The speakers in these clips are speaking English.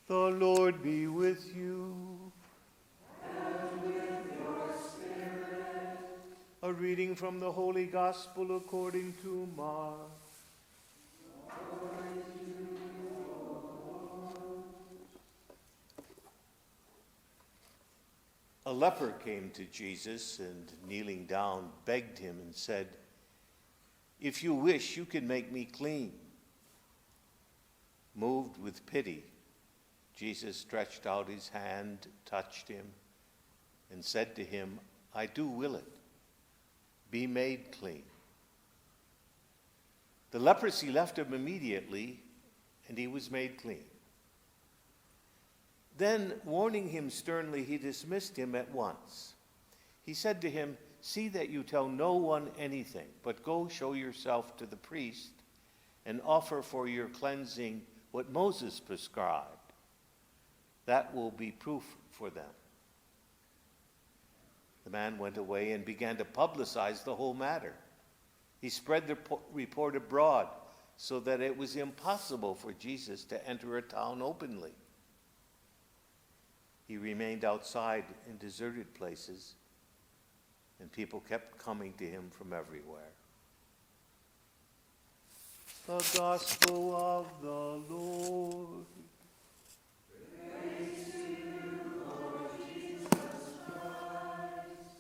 The Lord be with you. And with your spirit. A reading from the Holy Gospel according to Mark. Glory to you, Lord. A leper came to Jesus and, kneeling down, begged him and said, "If you wish, you can make me clean." Moved with pity, Jesus stretched out his hand, touched him, and said to him, "I do will it. Be made clean." The leprosy left him immediately, and he was made clean. Then, warning him sternly, he dismissed him at once. He said to him, "See that you tell no one anything, but go show yourself to the priest and offer for your cleansing what Moses prescribed. That will be proof for them." The man went away and began to publicize the whole matter. He spread the report abroad so that it was impossible for Jesus to enter a town openly. He remained outside in deserted places, and people kept coming to him from everywhere. The Gospel of the Lord. Praise to you, Lord Jesus Christ.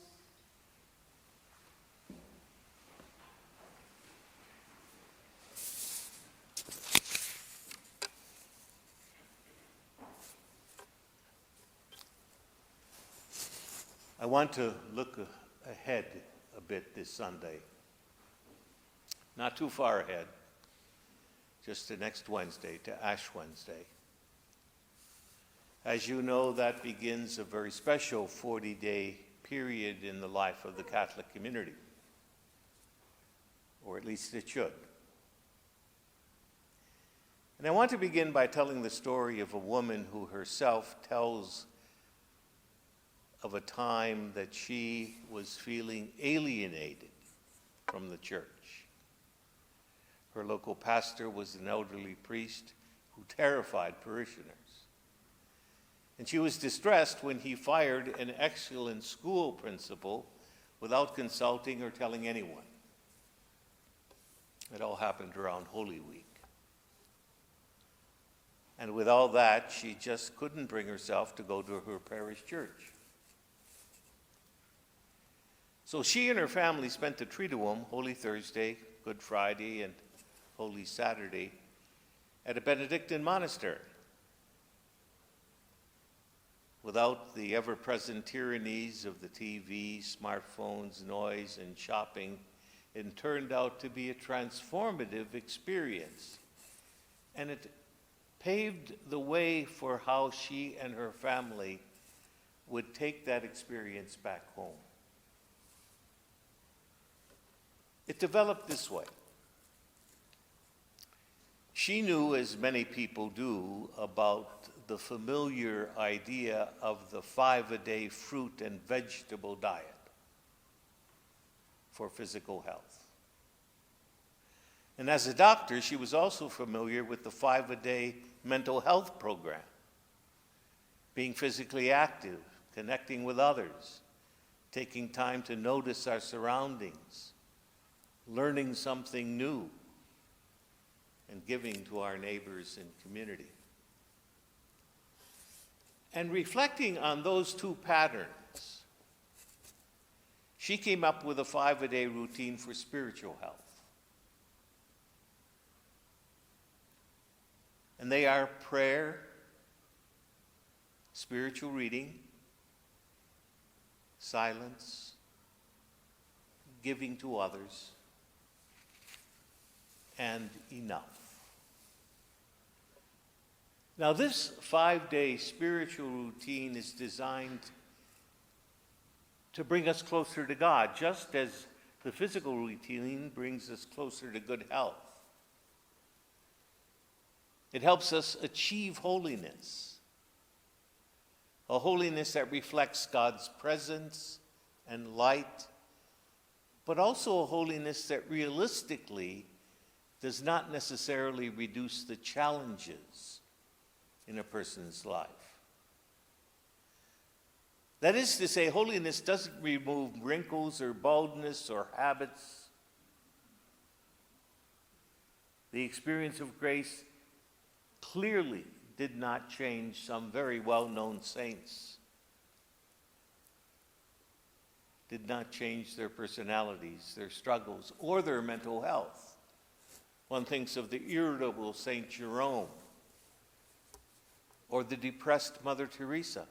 I want to look ahead a bit this Sunday. Not too far ahead, just to next Wednesday, to Ash Wednesday. As you know, that begins a very special 40-day period in the life of the Catholic community, or at least it should. And I want to begin by telling the story of a woman who herself tells of a time that she was feeling alienated from the church. Her local pastor was an elderly priest who terrified parishioners. And she was distressed when he fired an excellent school principal without consulting or telling anyone. It all happened around Holy Week. And with all that, she just couldn't bring herself to go to her parish church. So she and her family spent the Triduum, Holy Thursday, Good Friday, and Holy Saturday at a Benedictine monastery. Without the ever-present tyrannies of the TV, smartphones, noise, and shopping, it turned out to be a transformative experience. And it paved the way for how she and her family would take that experience back home. It developed this way. She knew, as many people do, about the familiar idea of the 5-a-day fruit and vegetable diet for physical health. And as a doctor, she was also familiar with the 5-a-day mental health program, being physically active, connecting with others, taking time to notice our surroundings, learning something new, and giving to our neighbors and community. And reflecting on those two patterns, she came up with a 5-a-day routine for spiritual health. And they are prayer, spiritual reading, silence, giving to others, and enough. Now, this 5-day spiritual routine is designed to bring us closer to God, just as the physical routine brings us closer to good health. It helps us achieve holiness, a holiness that reflects God's presence and light, but also a holiness that realistically does not necessarily reduce the challenges in a person's life. That is to say, holiness doesn't remove wrinkles or baldness or habits. The experience of grace clearly did not change some very well-known saints, did not change their personalities, their struggles, or their mental health. One thinks of the irritable Saint Jerome, or the depressed Mother Teresa,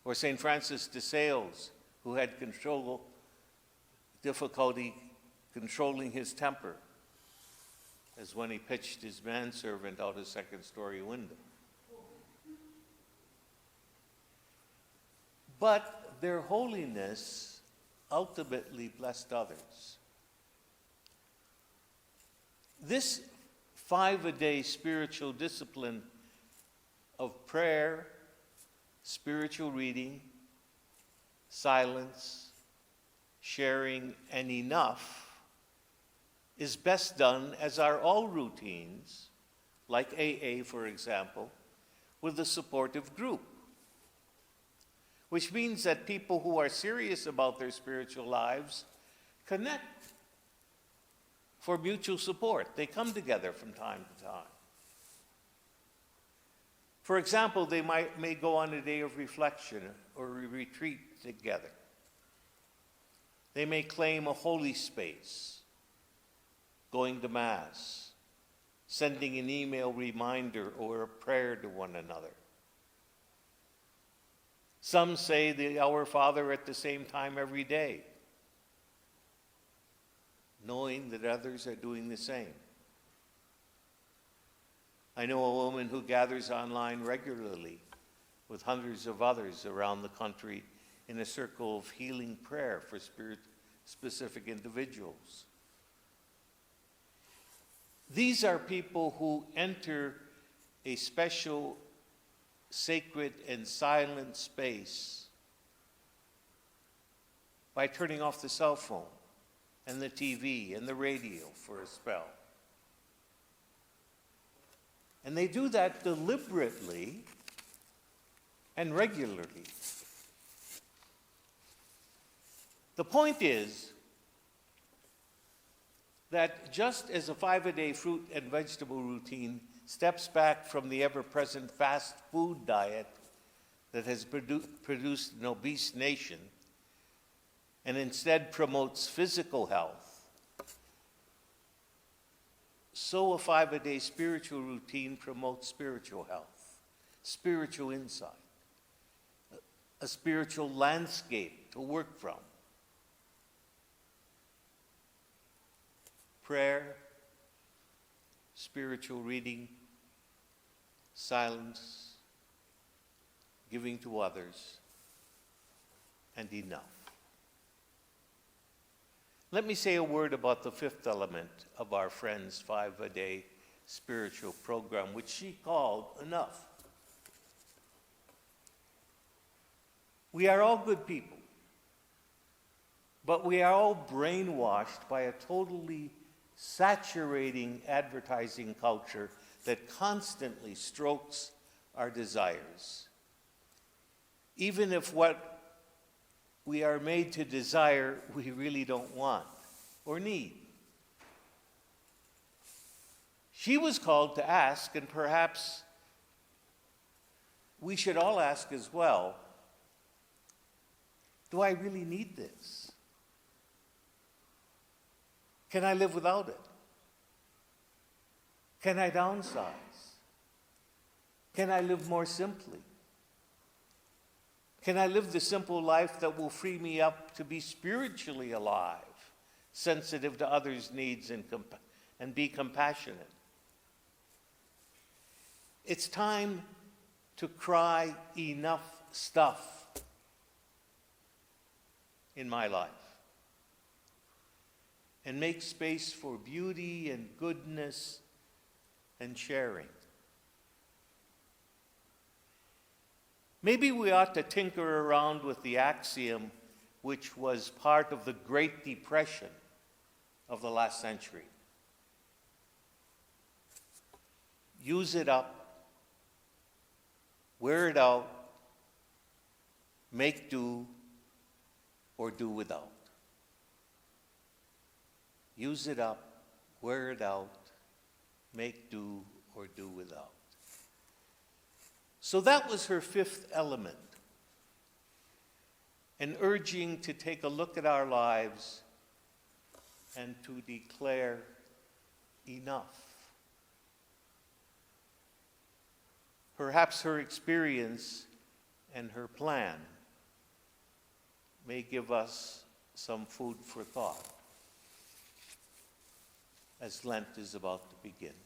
or St. Francis de Sales, who had difficulty controlling his temper, as when he pitched his manservant out a second-story window. But their holiness ultimately blessed others. This 5-a-day spiritual discipline of prayer, spiritual reading, silence, sharing, and enough is best done, as are all routines, like AA, for example, with a supportive group. Which means that people who are serious about their spiritual lives connect for mutual support. They come together from time to time. For example, they may go on a day of reflection or a retreat together. They may claim a holy space, going to Mass, sending an email reminder or a prayer to one another. Some say the Our Father at the same time every day, knowing that others are doing the same. I know a woman who gathers online regularly with hundreds of others around the country in a circle of healing prayer for specific individuals. These are people who enter a special, sacred, and silent space by turning off the cell phone and the TV and the radio for a spell. And they do that deliberately and regularly. The point is that just as a 5-a-day fruit and vegetable routine steps back from the ever-present fast food diet that has produced an obese nation and instead promotes physical health, so a 5-a-day spiritual routine promotes spiritual health, spiritual insight, a spiritual landscape to work from. Prayer, spiritual reading, silence, giving to others, and enough. Let me say a word about the fifth element of our friend's 5-a-day spiritual program, which she called enough. We are all good people, but we are all brainwashed by a totally saturating advertising culture that constantly strokes our desires, even if what we are made to desire we really don't want or need. She was called to ask, and perhaps we should all ask as well, do I really need this? Can I live without it? Can I downsize? Can I live more simply? Can I live the simple life that will free me up to be spiritually alive, sensitive to others' needs and be compassionate? It's time to cry enough stuff in my life and make space for beauty and goodness and sharing. Maybe we ought to tinker around with the axiom which was part of the Great Depression of the last century. Use it up wear it out, make do, or do without. Use it up, wear it out, make do, or do without. So that was her fifth element, an urging to take a look at our lives and to declare enough. Perhaps her experience and her plan may give us some food for thought as Lent is about to begin.